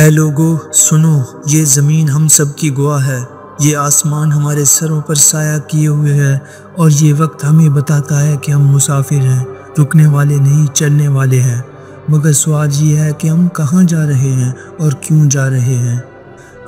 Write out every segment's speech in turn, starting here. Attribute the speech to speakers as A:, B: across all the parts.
A: اے لوگو سنو، یہ زمین ہم سب کی گواہ ہے، یہ آسمان ہمارے سروں پر سایہ کیے ہوئے ہے، اور یہ وقت ہمیں بتاتا ہے کہ ہم مسافر ہیں، رکنے والے نہیں چلنے والے ہیں۔ مگر سوال یہ ہے کہ ہم کہاں جا رہے ہیں اور کیوں جا رہے ہیں؟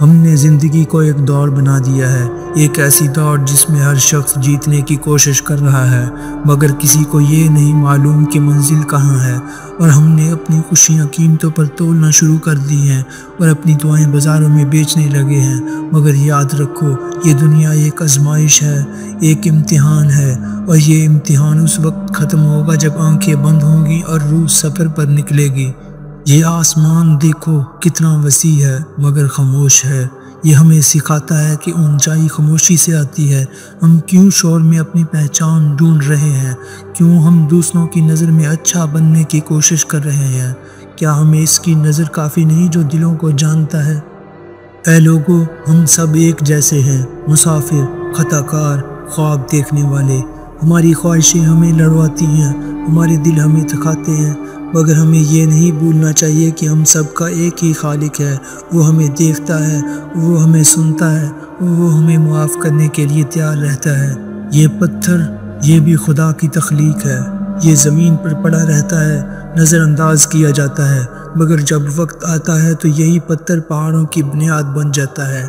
A: ہم نے زندگی کو ایک دوڑ بنا دیا ہے، ایک ایسی دوڑ جس میں ہر شخص جیتنے کی کوشش کر رہا ہے، مگر کسی کو یہ نہیں معلوم کہ منزل کہاں ہے، اور ہم نے اپنی خوشیاں قیمتوں پر تولنا شروع کر دی ہیں اور اپنی دعائیں بازاروں میں بیچنے لگے ہیں۔ مگر یاد رکھو، یہ دنیا ایک آزمائش ہے، ایک امتحان ہے، اور یہ امتحان اس وقت ختم ہوگا جب آنکھیں بند ہوں گی اور روح سفر پر نکلے گی۔ یہ آسمان دیکھو کتنا وسیع ہے مگر خاموش ہے۔ یہ ہمیں سکھاتا ہے کہ اونچائی خاموشی سے آتی ہے۔ ہم کیوں شور میں اپنی پہچان ڈھونڈ رہے ہیں؟ کیوں ہم دوسروں کی نظر میں اچھا بننے کی کوشش کر رہے ہیں؟ کیا ہمیں اس کی نظر کافی نہیں جو دلوں کو جانتا ہے؟ اے لوگو، ہم سب ایک جیسے ہیں، مسافر، خطا کار، خواب دیکھنے والے۔ ہماری خواہشیں ہمیں لڑواتی ہیں، ہمارے دل ہمیں تھکاتے ہیں، مگر ہمیں یہ نہیں بھولنا چاہیے کہ ہم سب کا ایک ہی خالق ہے۔ وہ ہمیں دیکھتا ہے، وہ ہمیں سنتا ہے، وہ ہمیں معاف کرنے کے لیے تیار رہتا ہے۔ یہ پتھر، یہ بھی خدا کی تخلیق ہے۔ یہ زمین پر پڑا رہتا ہے، نظر انداز کیا جاتا ہے، مگر جب وقت آتا ہے تو یہی پتھر پہاڑوں کی بنیاد بن جاتا ہے۔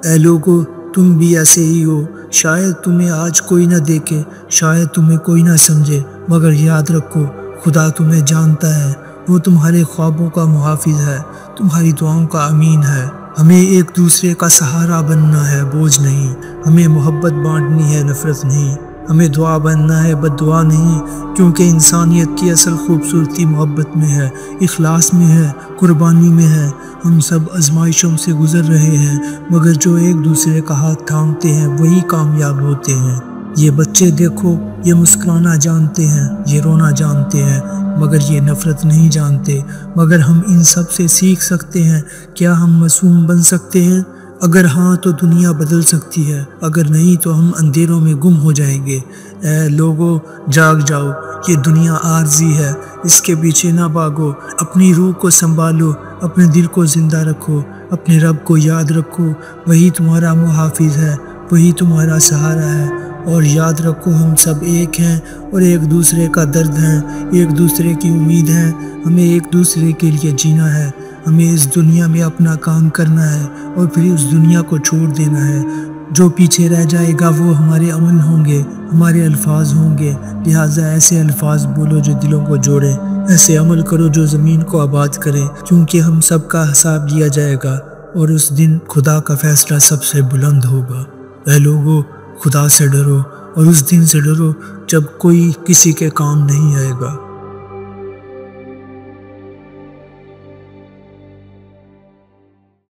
A: اے لوگو، تم بھی ایسے ہی ہو۔ شاید تمہیں آج کوئی نہ دیکھے، شاید تمہیں کوئی نہ سمجھے، مگر یاد رکھو، خدا تمہیں جانتا ہے۔ وہ تمہارے خوابوں کا محافظ ہے، تمہاری دعاؤں کا امین ہے۔ ہمیں ایک دوسرے کا سہارا بننا ہے، بوجھ نہیں۔ ہمیں محبت بانٹنی ہے، نفرت نہیں۔ ہمیں دعا بننا ہے، بد دعا نہیں، کیونکہ انسانیت کی اصل خوبصورتی محبت میں ہے، اخلاص میں ہے، قربانی میں ہے۔ ہم سب آزمائشوں سے گزر رہے ہیں، مگر جو ایک دوسرے کا ہاتھ تھامتے ہیں وہی کامیاب ہوتے ہیں۔ یہ بچے دیکھو، یہ مسکرانا جانتے ہیں، یہ رونا جانتے ہیں، مگر یہ نفرت نہیں جانتے۔ مگر ہم ان سب سے سیکھ سکتے ہیں۔ کیا ہم معصوم بن سکتے ہیں؟ اگر ہاں تو دنیا بدل سکتی ہے، اگر نہیں تو ہم اندھیروں میں گم ہو جائیں گے۔ اے لوگو، جاگ جاؤ، یہ دنیا عارضی ہے، اس کے پیچھے نہ بھاگو۔ اپنی روح کو سنبھالو، اپنے دل کو زندہ رکھو، اپنے رب کو یاد رکھو۔ وہی تمہارا محافظ ہے، وہی تمہارا سہارا ہے۔ اور یاد رکھو، ہم سب ایک ہیں اور ایک دوسرے کا درد ہیں، ایک دوسرے کی امید ہے۔ ہمیں ایک دوسرے کے لیے جینا ہے۔ ہمیں اس دنیا میں اپنا کام کرنا ہے اور پھر اس دنیا کو چھوڑ دینا ہے۔ جو پیچھے رہ جائے گا وہ ہمارے عمل ہوں گے، ہمارے الفاظ ہوں گے۔ لہٰذا ایسے الفاظ بولو جو دلوں کو جوڑیں، ایسے عمل کرو جو زمین کو آباد کرے، کیونکہ ہم سب کا حساب لیا جائے گا اور اس دن خدا کا فیصلہ سب سے بلند ہوگا۔ اے لوگو، خدا سے ڈرو اور اس دن سے ڈرو جب کوئی کسی کے کام نہیں آئے گا۔